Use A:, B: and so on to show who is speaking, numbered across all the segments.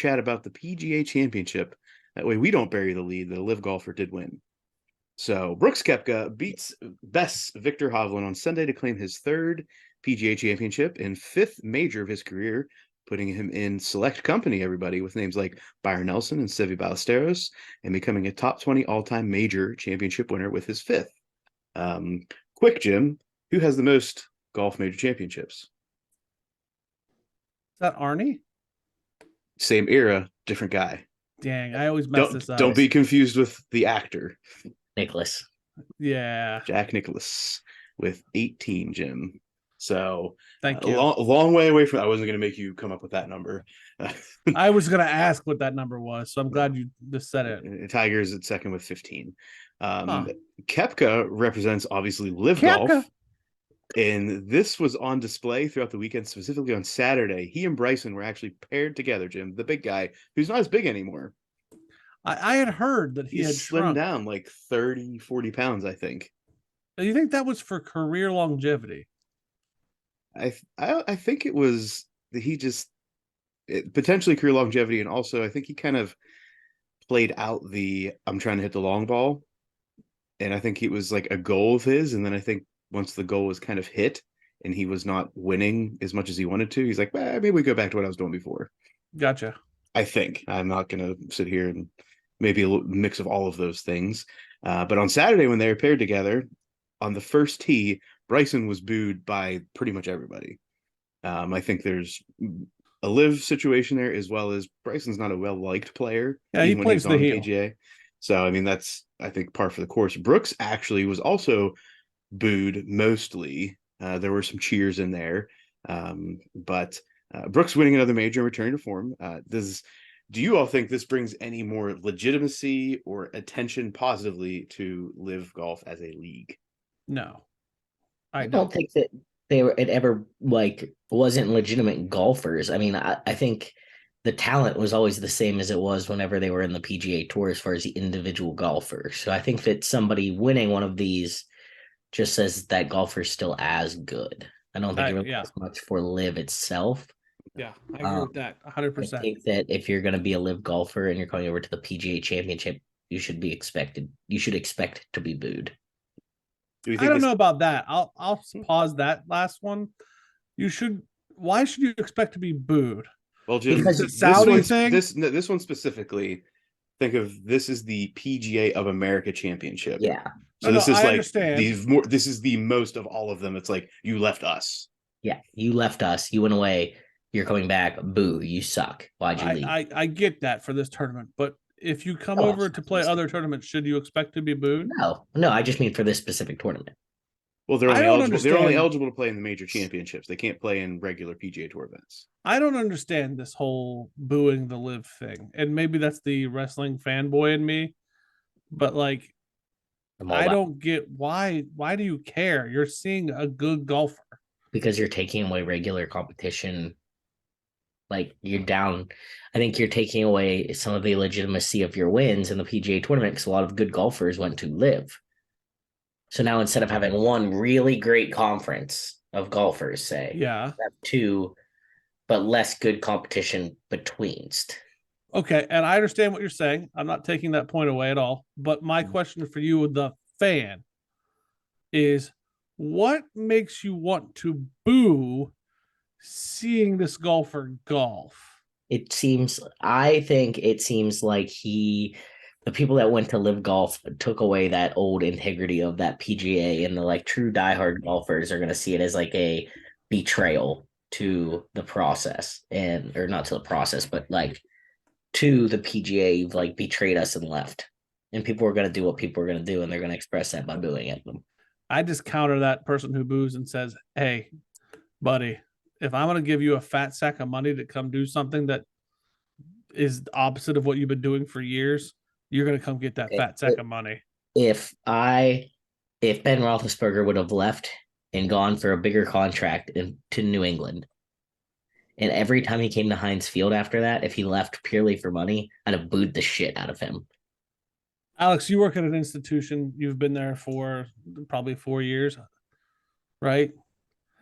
A: chat about the PGA Championship. That way we don't bury the lead that a live golfer did win. So Brooks Koepka beats Bess Victor Hovland on Sunday to claim his third PGA Championship and fifth major of his career, putting him in select company, everybody, with names like Byron Nelson and Seve Ballesteros, and becoming a top 20 all-time major championship winner with his fifth. Quick, Jim, who has the most golf major championships?
B: Is that Arnie?
A: Same era, different guy.
B: Dang, I always mess this up.
A: Don't be confused with the actor.
C: Nicholas.
B: Yeah.
A: Jack Nicklaus with 18, Jim. So
B: thank you.
A: A long way away from. I wasn't going to make you come up with that number.
B: I was going to ask what that number was, so I'm glad you just said it.
A: Tiger's at second with 15. Koepka represents obviously live golf, and this was on display throughout the weekend, specifically on Saturday. He and Bryson were actually paired together, Jim, the big guy who's not as big anymore.
B: I had heard that he had
A: slimmed down like 30, 40 pounds, I think.
B: Do you think that was for career longevity?
A: I think it was that he just potentially career longevity, and also I think he kind of played out the I'm trying to hit the long ball, and I think it was like a goal of his, and then I think once the goal was kind of hit and he was not winning as much as he wanted to, he's like, maybe we go back to what I was doing before.
B: Gotcha.
A: I think I'm not going to sit here and maybe a little mix of all of those things. But on Saturday when they were paired together on the first tee, Bryson was booed by pretty much everybody. I think there's a live situation there, as well as Bryson's not a well-liked player.
B: Yeah, he plays the heel.
A: PGA. So, I mean, that's, I think, par for the course. Brooks actually was also booed mostly. There were some cheers in there. But Brooks winning another major and returning to form. Do you all think this brings any more legitimacy or attention positively to live golf as a league?
B: No.
C: I don't think that it ever wasn't legitimate golfers. I mean, I think the talent was always the same as it was whenever they were in the PGA Tour as far as the individual golfers. So I think that somebody winning one of these just says that golfer's still as good. I don't think it really does much for live itself.
B: Yeah, I agree with that 100%.
C: I think that if you're going to be a live golfer and you're going over to the PGA Championship, you should expect to be booed.
B: I don't know about that. I'll pause that last one. Why should you expect to be booed?
A: Well, Jim,
B: because the Saudi thing.
A: This one specifically, think of this is the PGA of America Championship.
C: Yeah.
A: So this is the most of all of them. It's like you left us.
C: Yeah, you left us. You went away. You're coming back. Boo! You suck. Why'd you leave?
B: I get that for this tournament, but if you come over to play other tournaments, should you expect to be booed?
C: No. I just mean for this specific tournament.
A: Well, they're only eligible to play in the major championships. They can't play in regular PGA Tour events.
B: I don't understand this whole booing the live thing, and maybe that's the wrestling fanboy in me, but like, I don't get why. Why do you care? You're seeing a good golfer.
C: Because you're taking away regular competition. Like, you're down. I think you're taking away some of the legitimacy of your wins in the PGA tournament because a lot of good golfers went to live. So now instead of having one really great conference of golfers, say, you have two, but less good competition betweenst.
B: Okay, and I understand what you're saying. I'm not taking that point away at all. But my question for you, the fan, is what makes you want to boo seeing this golfer golf?
C: I think it seems like the people that went to live golf took away that old integrity of that PGA, and the like true diehard golfers are going to see it as like a betrayal to the process, or not to the process, but like to the PGA. You've like betrayed us and left, and people are going to do what people are going to do, and they're going to express that by booing at them.
B: I just counter that person who boos and says, hey, buddy, if I'm going to give you a fat sack of money to come do something that is the opposite of what you've been doing for years, you're going to come get that fat sack of money.
C: If Ben Roethlisberger would have left and gone for a bigger contract to New England, and every time he came to Heinz Field after that, if he left purely for money, I'd have booed the shit out of him.
B: Alex, you work at an institution. You've been there for probably 4 years, right?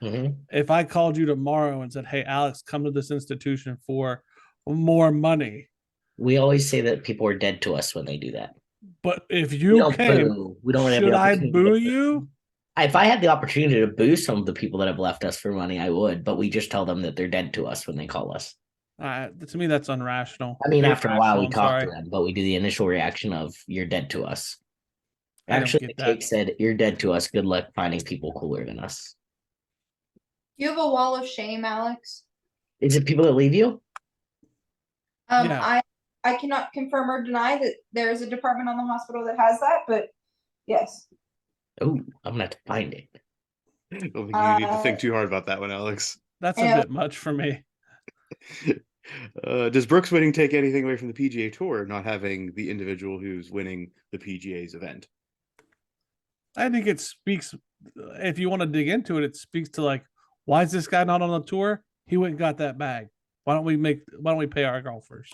C: Mm-hmm.
B: If I called you tomorrow and said, hey, Alex, come to this institution for more money.
C: We always say that people are dead to us when they do that.
B: But if
C: We
B: you
C: don't
B: came,
C: boo. We don't have
B: should
C: the
B: I
C: opportunity
B: boo
C: to
B: you?
C: If I had the opportunity to boo some of the people that have left us for money, I would, but we just tell them that they're dead to us when they call us.
B: To me, that's unrational.
C: I mean, after a while,
B: Irrational,
C: we
B: I'm
C: talk
B: sorry.
C: to them, but we do the initial reaction of "you're dead to us."
B: I don't
C: Actually,
B: get
C: the
B: that.
C: cake said, "You're dead to us. Good luck finding people cooler than us."
D: You have a wall of shame, Alex.
C: Is it people that leave you?
B: Yes.
D: I cannot confirm or deny that there is a department on the hospital that has that, but yes.
C: Oh, I'm gonna have to find it.
A: I don't think you need to think too hard about that one, Alex.
B: That's a bit much for me.
A: Does Brooks winning take anything away from the PGA Tour, not having the individual who's winning the PGA's event?
B: I think it speaks, if you want to dig into it, it speaks to like, why is this guy not on the tour? He went and got that bag. Why don't we pay our golfers?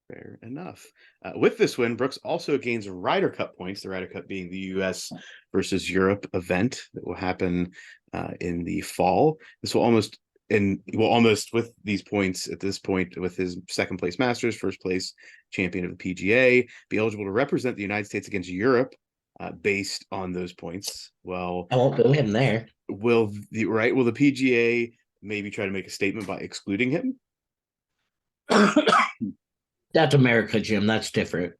A: Fair enough. With this win, Brooks also gains Ryder Cup points, the Ryder Cup being the US versus Europe event that will happen in the fall. This will almost with these points at this point, with his second place Masters, first place champion of the PGA, be eligible to represent the United States against Europe based on those points. Well,
C: I won't boo him there.
A: Will the PGA maybe try to make a statement by excluding him?
C: That's America, Jim. That's different.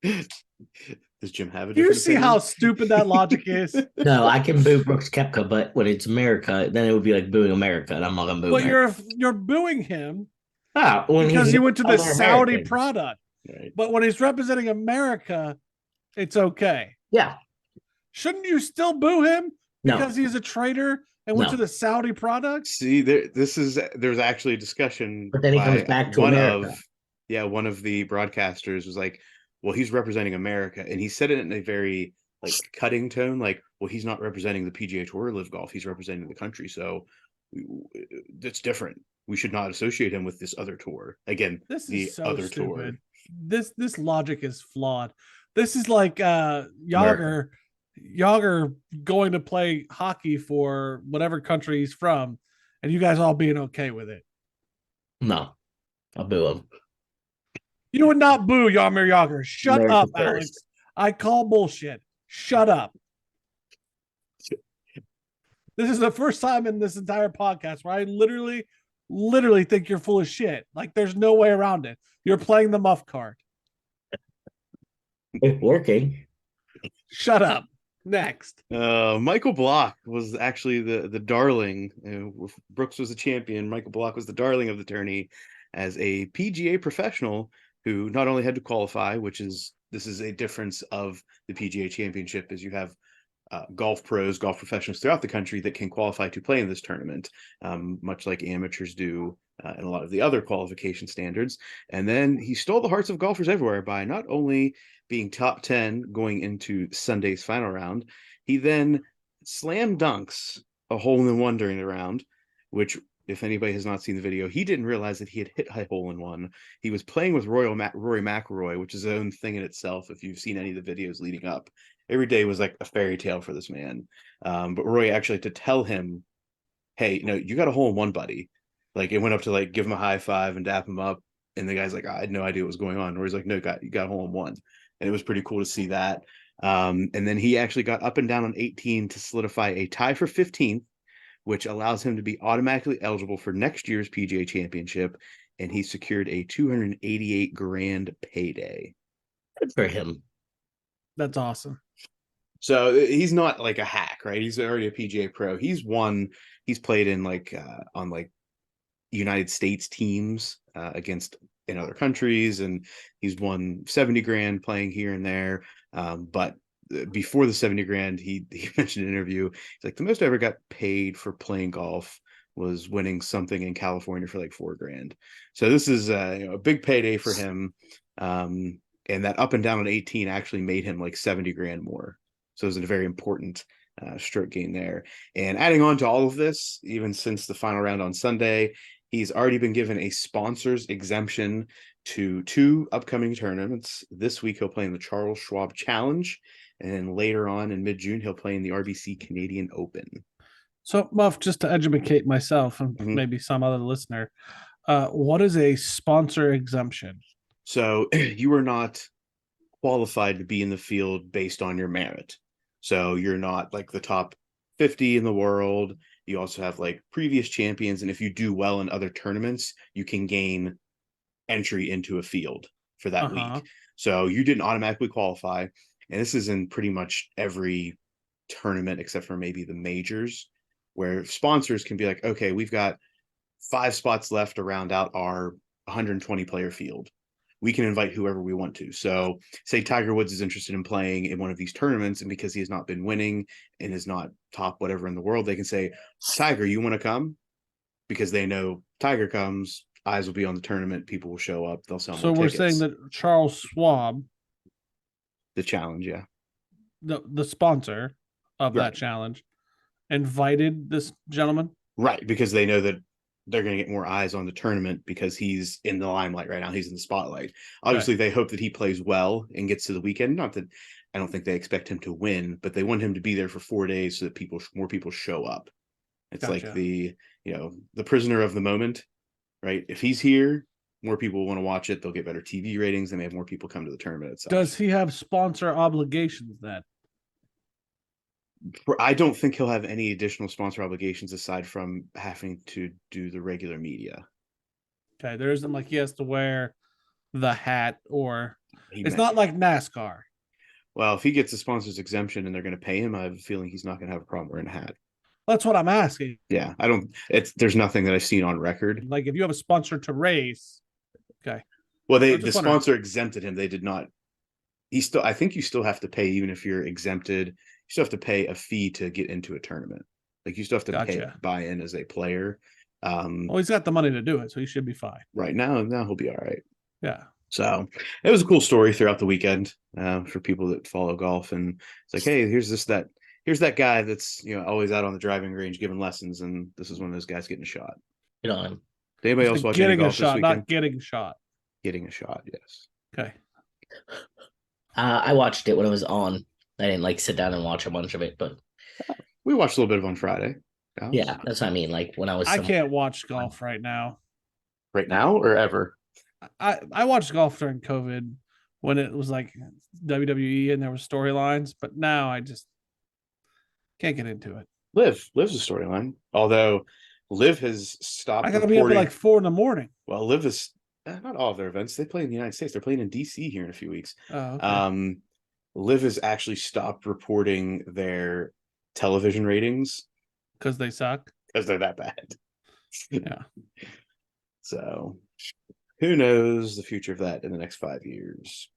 A: Does Jim have a
B: Do you
A: different
B: see
A: opinion?
B: how stupid that logic is?
C: No, I can boo Brooks Koepka, but when it's America, then it would be like booing America, and I'm not gonna boo
B: But
C: America.
B: you're booing him
C: When
B: because
C: he's
B: he went to the
C: other
B: Saudi
C: Americans.
B: product.
A: Right.
B: But when he's representing America, it's okay.
C: Yeah.
B: Shouldn't you still boo him
C: No.
B: because he's a traitor and went
C: No.
B: to the Saudi product?
A: See, there's actually a discussion.
C: But then he comes
A: by
C: back to
A: one
C: America.
A: one of the broadcasters was like, well, he's representing America, and he said it in a very like cutting tone, like, well, he's not representing the PGA Tour or Live Golf, he's representing the country, so that's different. We should not associate him with this other tour. Again,
B: This
A: the
B: is so
A: other
B: stupid.
A: tour.
B: This logic is flawed. This is like Yager going to play hockey for whatever country he's from, and you guys all being okay with it.
C: No. I'll boo him.
B: You would not boo Yarmir Yager. Shut
C: America
B: up,
C: first.
B: Alex. I call bullshit. Shut up. This is the first time in this entire podcast where I literally think you're full of shit. Like there's no way around it. You're playing the muff card.
C: It's working.
B: Shut up. Next.
A: Michael Block was actually the darling. Brooks was the champion. Michael Block was the darling of the tourney as a PGA professional who not only had to qualify, this is a difference of the PGA Championship, is you have golf pros, golf professionals throughout the country that can qualify to play in this tournament, much like amateurs do and a lot of the other qualification standards. And then he stole the hearts of golfers everywhere by not only being top 10 going into Sunday's final round, he then slam dunks a hole-in-one during the round, which, if anybody has not seen the video, he didn't realize that he had hit a hole-in-one. He was playing with Rory McIlroy, which is his own thing in itself. If you've seen any of the videos leading up, every day was like a fairy tale for this man. But Roy actually had to tell him, hey, you got a hole-in-one, buddy. Like, it went up to like give him a high five and dap him up, and the guy's like, I had no idea what was going on. Roy's like, no, you got a hole-in-one. And it was pretty cool to see that. And then he actually got up and down on 18 to solidify a tie for 15th, which allows him to be automatically eligible for next year's PGA Championship, and he secured a $288,000 payday.
C: Good for him.
B: That's awesome.
C: So
A: he's not like a hack, right? He's already a PGA pro. He's played in on United States teams against in other countries, and he's won 70 grand playing here and there. But before the 70 grand, he mentioned in an interview, he's like, the most I ever got paid for playing golf was winning something in California for like $4 grand. So this is a big payday for him. And that up and down on 18 actually made him like 70 grand more. So it was a very important stroke gain there. And adding on to all of this, even since the final round on Sunday, he's already been given a sponsor's exemption to 2 upcoming tournaments. This week, he'll play in the Charles Schwab Challenge. And then later on in mid-June, he'll play in the RBC Canadian Open.
B: So, Muff, just to educate myself and
A: Mhm.
B: maybe some other listener, what is a sponsor exemption?
A: So you are not qualified to be in the field based on your merit. So you're not like the top 50 in the world. You also have like previous champions. And if you do well in other tournaments, you can gain entry into a field for that
B: Uh-huh.
A: week. So you didn't automatically qualify. And this is in pretty much every tournament except for maybe the majors, where sponsors can be like, okay, we've got 5 spots left to round out our 120 player field. We can invite whoever we want to. So, say Tiger Woods is interested in playing in one of these tournaments, and because he has not been winning and is not top whatever in the world, they can say, Tiger, you want to come? Because they know Tiger comes, eyes will be on the tournament, people will show up, they'll sell
B: So
A: more
B: we're saying
A: tickets.
B: that Charles Schwab,
A: The challenge, yeah.
B: the sponsor of
A: Right.
B: that challenge, invited this gentleman.
A: Right, because they know that they're going to get more eyes on the tournament because he's in the limelight right now. He's in the spotlight. Obviously, they hope that he plays well and gets to the weekend. Not that I don't think they expect him to win, but they want him to be there for 4 days so that more people show up. It's like
B: Gotcha.
A: the prisoner of the moment, right? If he's here, more people want to watch it. They'll get better TV ratings. They may have more people come to the tournament itself.
B: Does he have sponsor obligations then?
A: I don't think he'll have any additional sponsor obligations aside from having to do the regular media.
B: Okay, there isn't like he has to wear the hat or it's
A: He
B: not like NASCAR.
A: Well, if he gets a sponsor's exemption and they're going to pay him, I have a feeling he's not going to have a problem wearing a hat.
B: That's what I'm asking.
A: Yeah, I don't. There's nothing that I've seen on record.
B: Like if you have a sponsor to race, okay.
A: Well,
B: I'm
A: the
B: just wondering.
A: sponsor exempted him. They did not. I think you still have to pay even if you're exempted. You still have to pay a fee to get into a tournament. Like you still have to
B: Gotcha.
A: buy in as a player.
B: Well, he's got the money to do it, so he should be fine.
A: Right now he'll be all right.
B: Yeah.
A: So it was a cool story throughout the weekend for people that follow golf, and it's like, hey, here's that guy that's always out on the driving range giving lessons, and this is one of those guys getting a shot.
C: Good on him.
A: Did anybody else watch any
B: Getting a
A: golf this
B: shot,
A: weekend?
B: not getting shot.
A: Getting a shot, yes.
B: Okay.
C: I watched it when it was on. I didn't like sit down and watch a bunch of it, but
A: We watched a little bit of on Friday.
C: yeah, that's what I mean. Like when I was
B: I can't watch golf right now.
A: Right now or ever?
B: I watched golf during COVID when it was like WWE and there were storylines, but now I just can't get into it.
A: Live's a storyline. Although Live has stopped
B: I gotta be up at
A: reporting.
B: like 4 a.m.
A: Well, Live is not all of their events. They play in the United States. They're playing in DC here in a few weeks.
B: Oh, okay.
A: Live has actually stopped reporting their television ratings
B: Because they suck.
A: because they're that bad.
B: Yeah.
A: So who knows the future of that in the next 5 years?